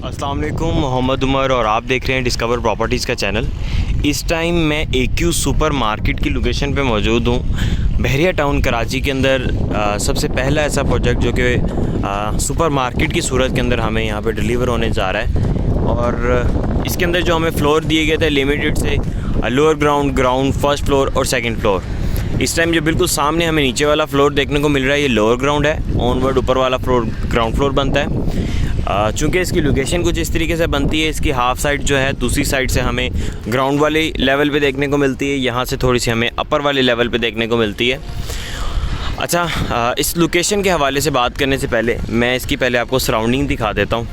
अस्सलाम वालेकुम, मोहम्मद उमर और आप देख रहे हैं डिस्कवर प्रॉपर्टीज़ का चैनल। इस टाइम मैं AQ सुपर मार्केट की लोकेशन पे मौजूद हूँ, बहरिया टाउन कराची के अंदर। सबसे पहला ऐसा प्रोजेक्ट जो कि सुपर मार्केट की सूरत के अंदर हमें यहाँ पे डिलीवर होने जा रहा है। और इसके अंदर जो हमें फ्लोर दिए गए थे लिमिटेड से लोअर ग्राउंड, फर्स्ट फ्लोर और सेकेंड फ्लोर। इस टाइम जो बिल्कुल सामने हमें नीचे वाला फ्लोर देखने को मिल रहा है ये लोअर ग्राउंड है, ऑनवर्ड ऊपर वाला फ्लोर ग्राउंड फ्लोर बनता है। चूँकि इसकी लोकेशन कुछ इस तरीके से बनती है, इसकी हाफ़ साइड जो है दूसरी साइड से हमें ग्राउंड वाले लेवल पे देखने को मिलती है, यहाँ से थोड़ी सी हमें अपर वाले लेवल पे देखने को मिलती है। अच्छा, इस लोकेशन के हवाले से बात करने से पहले मैं इसकी पहले आपको सराउंडिंग दिखा देता हूँ।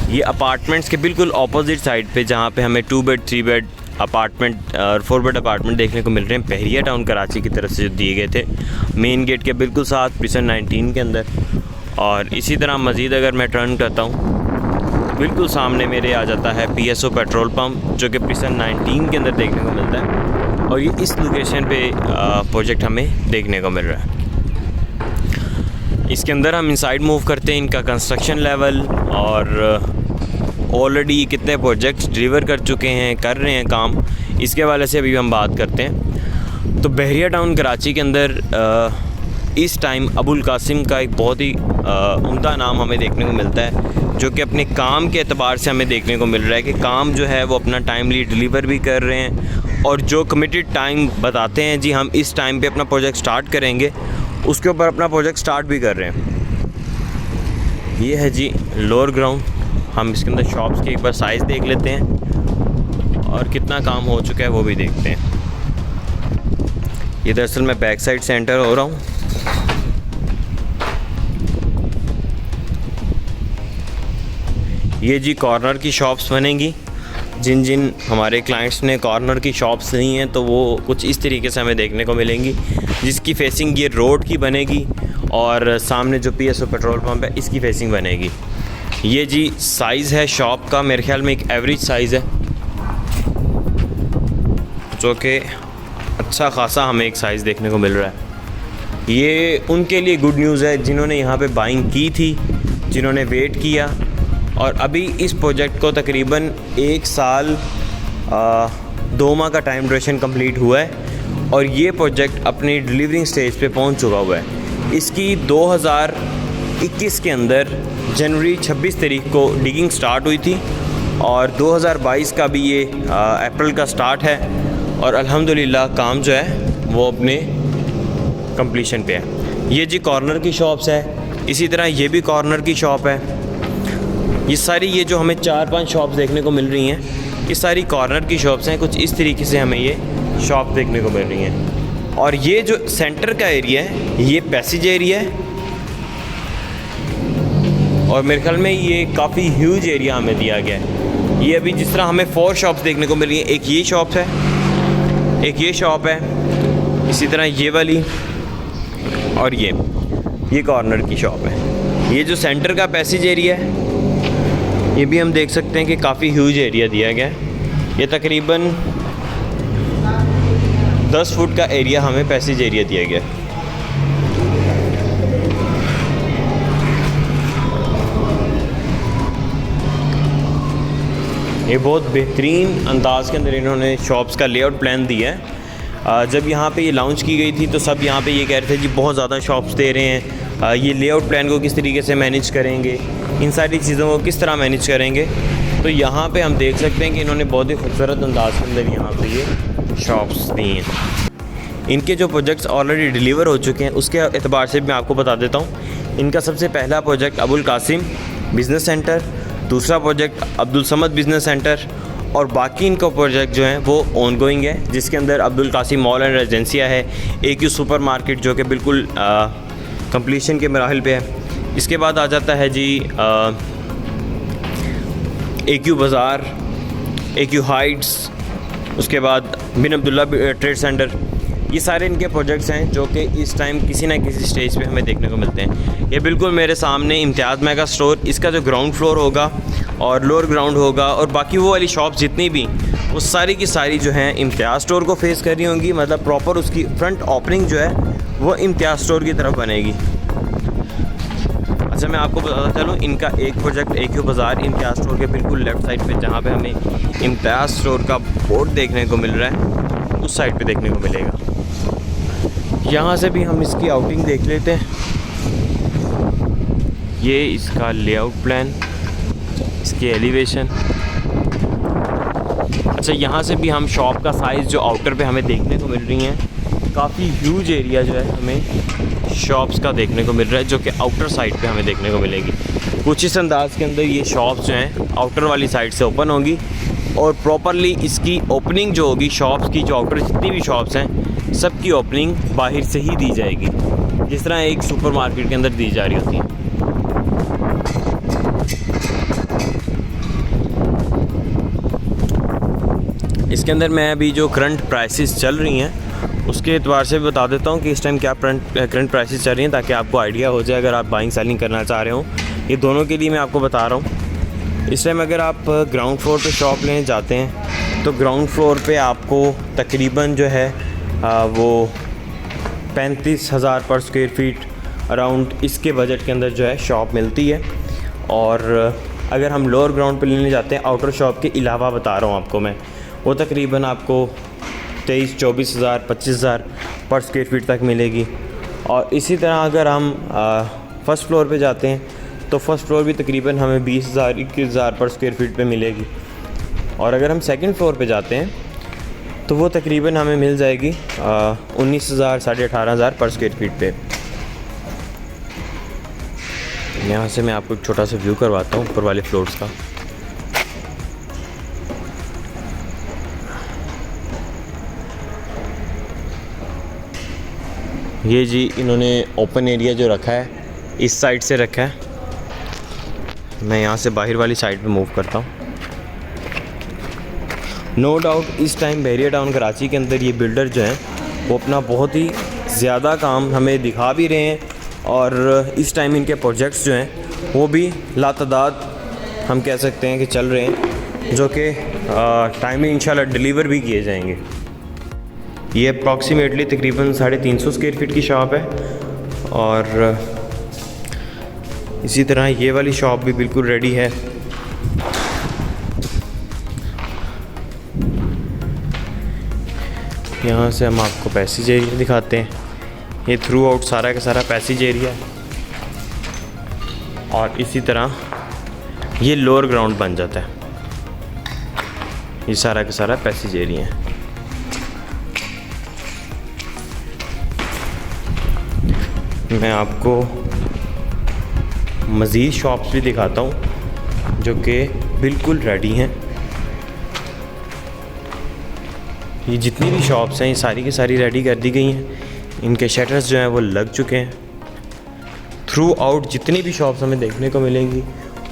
ये अपार्टमेंट्स के बिल्कुल ऑपोजिट साइड पे जहाँ पे हमें 2 बेड 3 बेड अपार्टमेंट और 4 बेड अपार्टमेंट देखने को मिल रहे हैं बहरिया टाउन कराची की तरफ से जो दिए गए थे, मेन गेट के बिल्कुल साथ प्रिसन 19 के अंदर। और इसी तरह मज़ीद अगर मैं टर्न करता हूँ बिल्कुल सामने मेरे आ जाता है PSO पेट्रोल पम्प जो कि प्रिसन 19 के अंदर देखने को मिलता है। और ये इस लोकेशन पे प्रोजेक्ट हमें देखने को मिल रहा है। इसके अंदर हम इनसाइड मूव करते हैं, इनका कंस्ट्रक्शन लेवल और ऑलरेडी कितने प्रोजेक्ट्स डिलीवर कर चुके हैं, कर रहे हैं काम, इसके हवाले से अभी हम बात करते हैं। तो बहरिया टाउन कराची के अंदर इस टाइम अबुल कासिम का एक बहुत ही उम्दा नाम हमें देखने को मिलता है, जो कि अपने काम के एतबार से हमें देखने को मिल रहा है कि काम जो है वो अपना टाइमली डिलीवर भी कर रहे हैं और जो कमिटेड टाइम बताते हैं जी हम इस टाइम पे अपना प्रोजेक्ट स्टार्ट करेंगे, उसके ऊपर अपना प्रोजेक्ट स्टार्ट भी कर रहे हैं। ये है जी लोअर ग्राउंड। हम इसके अंदर शॉप्स के एक बार साइज़ देख लेते हैं और कितना काम हो चुका है वो भी देखते हैं। ये दरअसल मैं बैक साइड से एंटर हो रहा हूँ। ये जी कॉर्नर की शॉप्स बनेंगी। जिन हमारे क्लाइंट्स ने कॉर्नर की शॉप्स ली हैं तो वो कुछ इस तरीके से हमें देखने को मिलेंगी, जिसकी फेसिंग ये रोड की बनेगी और सामने जो PSO पेट्रोल पंप है इसकी फेसिंग बनेगी। ये जी साइज़ है शॉप का, मेरे ख्याल में एक एवरेज साइज़ है, जो कि अच्छा खासा हमें एक साइज़ देखने को मिल रहा है। ये उनके लिए गुड न्यूज़ है जिन्होंने यहाँ पे बाइंग की थी, जिन्होंने वेट किया और अभी इस प्रोजेक्ट को तकरीबन 1 साल 2 माह का टाइम ड्यूरेशन कंप्लीट हुआ है और ये प्रोजेक्ट अपनी डिलीवरिंग स्टेज पे पहुँच चुका हुआ है। इसकी 2021 के अंदर जनवरी 26 तारीख को डिगिंग स्टार्ट हुई थी और 2022 का भी ये अप्रैल का स्टार्ट है और अल्हम्दुलिल्लाह काम जो है वो अपने कंप्लीशन पे है। ये जी कॉर्नर की शॉप्स है, इसी तरह ये भी कॉर्नर की शॉप है। ये सारी ये जो हमें 4-5 शॉप्स देखने को मिल रही हैं ये सारी कॉर्नर की शॉप्स हैं। कुछ इस तरीके से हमें ये शॉप देखने को मिल रही हैं। और ये जो सेंटर का एरिया है ये पैसेज एरिया है और मेरे ख्याल में ये काफ़ी ह्यूज एरिया हमें दिया गया है। ये अभी जिस तरह हमें 4 शॉप्स देखने को मिल रही हैं, एक ये शॉप है, एक ये शॉप है, इसी तरह ये वाली और ये कॉर्नर की शॉप है। ये जो सेंटर का पैसेज एरिया है ये भी हम देख सकते हैं कि काफ़ी ह्यूज एरिया दिया गया है। ये तकरीबन 10 फुट का एरिया हमें पैसेज एरिया दिया गया है। ये बहुत बेहतरीन अंदाज के अंदर इन्होंने शॉप्स का लेआउट प्लान दिया है। जब यहाँ पे ये लॉन्च की गई थी तो सब यहाँ पे ये कह रहे थे जी बहुत ज़्यादा शॉप्स दे रहे हैं, ये लेआउट प्लान को किस तरीके से मैनेज करेंगे, इन सारी चीज़ों को किस तरह मैनेज करेंगे। तो यहाँ पे हम देख सकते हैं कि इन्होंने बहुत ही खूबसूरत अंदाज के अंदर यहाँ पे ये शॉप्स दी हैं। इनके जो प्रोजेक्ट्स ऑलरेडी डिलीवर हो चुके हैं उसके एतबार से मैं आपको बता देता हूँ। इनका सबसे पहला project Abul Qasim business centre, दूसरा project Abdul Samad business centre और बाकी इनका प्रोजेक्ट जो है वो ऑनगोइंग है, जिसके अंदर Abdul Qasim mall and residencia है, AQ सुपर मार्केट जो कि बिल्कुल कंप्लीशन के मराहल पे है। इसके बाद आ जाता है जी AQ बाज़ार, AQ हाइट्स, उसके बाद बिन अब्दुल्ला ट्रेड सेंटर। ये सारे इनके प्रोजेक्ट्स हैं जो कि इस टाइम किसी ना किसी स्टेज पे हमें देखने को मिलते हैं। ये बिल्कुल मेरे सामने इम्तियाज़ मेगा स्टोर, इसका जो ग्राउंड फ्लोर होगा और लोअर ग्राउंड होगा और बाकी वो वाली शॉप्स जितनी भी वो सारी की सारी जो हैं इम्तियाज़ स्टोर को फेस कर रही होंगी। मतलब प्रॉपर उसकी फ्रंट ओपनिंग जो है वो इम्तियाज़ स्टोर की तरफ बनेगी। अच्छा, मैं आपको बताता चलूँ, इनका एक प्रोजेक्ट AQ बाज़ार इम्तियाज़ स्टोर के बिल्कुल लेफ़्ट साइड पे, जहाँ पे हमें इम्तियाज़ स्टोर का बोर्ड देखने को मिल रहा है, उस साइड पे देखने को मिलेगा। यहाँ से भी हम इसकी आउटिंग देख लेते हैं। ये इसका लेआउट प्लान, इसकी एलिवेशन। अच्छा, यहाँ से भी हम शॉप का साइज़ जो आउटर पे हमें देखने को मिल रही हैं, काफ़ी ह्यूज एरिया जो है हमें शॉप्स का देखने को मिल रहा है, जो कि आउटर साइड पे हमें देखने को मिलेगी। कुछ इस अंदाज़ के अंदर ये शॉप्स जो हैं आउटर वाली साइड से ओपन होगी, और प्रॉपरली इसकी ओपनिंग जो होगी शॉप्स की, जो आउटर जितनी भी शॉप्स हैं सबकी ओपनिंग बाहर से ही दी जाएगी, जिस तरह एक सुपरमार्केट के अंदर दी जा रही होती है। इसके अंदर मैं अभी जो करंट प्राइसेस चल रही हैं उसके एतबार से बता देता हूँ कि इस टाइम क्या करंट प्राइसेस चल रही हैं, ताकि आपको आइडिया हो जाए अगर आप बाइंग सेलिंग करना चाह रहे हो। ये दोनों के लिए मैं आपको बता रहा हूँ। इस टाइम अगर आप ग्राउंड फ्लोर पे शॉप लेने जाते हैं तो ग्राउंड फ्लोर पे आपको तकरीबन जो है वो 35,000 पर स्क्वायर फीट अराउंड इसके बजट के अंदर जो है शॉप मिलती है। और अगर हम लोअर ग्राउंड पे लेने जाते हैं, आउटर शॉप के अलावा बता रहा हूँ आपको मैं, वो तकरीबन आपको 23-24,000 25,000 पर स्क्वायर फीट तक मिलेगी। और इसी तरह अगर हम फ़र्स्ट फ्लोर पे जाते हैं तो फ़र्स्ट फ्लोर भी तकरीबन हमें 20,000 21,000 पर स्क्वायर फीट पे मिलेगी। और अगर हम सेकंड फ्लोर पे जाते हैं तो वो तकरीबन हमें मिल जाएगी 19,000 18,500 पर स्क्वायर फीट पे। यहाँ से मैं आपको एक छोटा सा व्यू करवाता हूँ ऊपर वाले फ्लोर्स का। ये जी इन्होंने ओपन एरिया जो रखा है इस साइड से रखा है। मैं यहाँ से बाहर वाली साइड पे मूव करता हूँ। नो डाउट इस टाइम बहरिया टाउन कराची के अंदर ये बिल्डर जो हैं वो अपना बहुत ही ज़्यादा काम हमें दिखा भी रहे हैं, और इस टाइम इनके प्रोजेक्ट्स जो हैं वो भी लातादाद हम कह सकते हैं कि चल रहे हैं, जो कि टाइमली इंशाल्लाह डिलीवर भी किए जाएंगे। ये अप्रॉक्सीमेटली तकरीबन 350 स्क्वायर फीट की शॉप है। और इसी तरह ये वाली शॉप भी बिल्कुल रेडी है। यहाँ से हम आपको पैसेज एरिया दिखाते हैं। ये थ्रू आउट सारा का सारा पैसेज एरिया है, और इसी तरह ये लोअर ग्राउंड बन जाता है। ये सारा का सारा पैसेज एरिया है। मैं आपको मज़ीद शॉप्स भी दिखाता हूँ जो कि बिल्कुल रेडी हैं। ये जितनी भी शॉप्स हैं ये सारी की सारी रेडी कर दी गई हैं। इनके शटर्स जो हैं वो लग चुके हैं। थ्रू आउट जितनी भी शॉप्स हमें देखने को मिलेंगी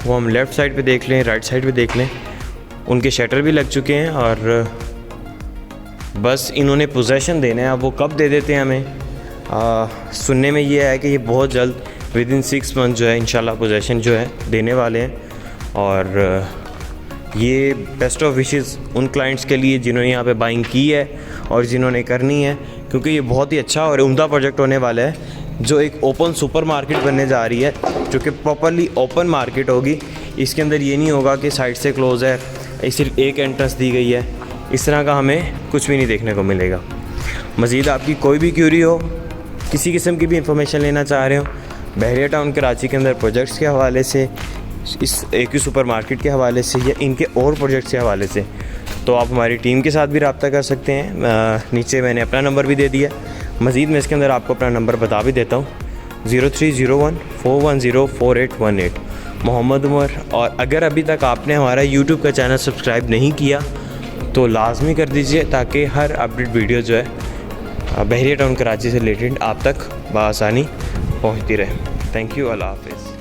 वो हम लेफ़्ट साइड पे देख लें, राइट साइड पे देख लें, उनके शटर भी लग चुके हैं। और बस इन्होंने पोजेसन देना है। अब वो कब दे देते हैं हमें, सुनने में ये है कि ये बहुत जल्द विदिन 6 मंथ जो है इंशाल्लाह पोजेसन जो है देने वाले हैं। और ये बेस्ट ऑफ विशेस उन क्लाइंट्स के लिए जिन्होंने यहाँ पे बाइंग की है और जिन्होंने करनी है, क्योंकि ये बहुत ही अच्छा और उम्दा प्रोजेक्ट होने वाला है, जो एक ओपन सुपर मार्केट बनने जा रही है, जो कि प्रॉपरली ओपन मार्केट होगी। इसके अंदर ये नहीं होगा कि साइड से क्लोज़ है, सिर्फ एक एंट्रेंस दी गई है, इस तरह का हमें कुछ भी नहीं देखने को मिलेगा। मज़ीद आपकी कोई भी क्यूरी हो, किसी किस्म की भी इंफॉर्मेशन लेना चाह रहे हो बहरिया टाउन कराची के अंदर प्रोजेक्ट्स के हवाले से, इस AQ सुपर मार्केट के हवाले से, या इनके और प्रोजेक्ट्स के हवाले से, तो आप हमारी टीम के साथ भी रब्ता कर सकते हैं। नीचे मैंने अपना नंबर भी दे दिया। मज़ीद मैं इसके अंदर आपको अपना नंबर बता भी देता हूँ, 0301-410-4818, मोहम्मद उमर। और अगर अभी तक आपने हमारा YouTube का चैनल सब्सक्राइब नहीं किया तो लाजमी कर दीजिए, ताकि हर अपडेट वीडियो जो है बहरिया टाउन कराची से रिलेटेड आप तक बआसानी पहुँचती रहे। थैंक यू, अल्लाह हाफ़िज़।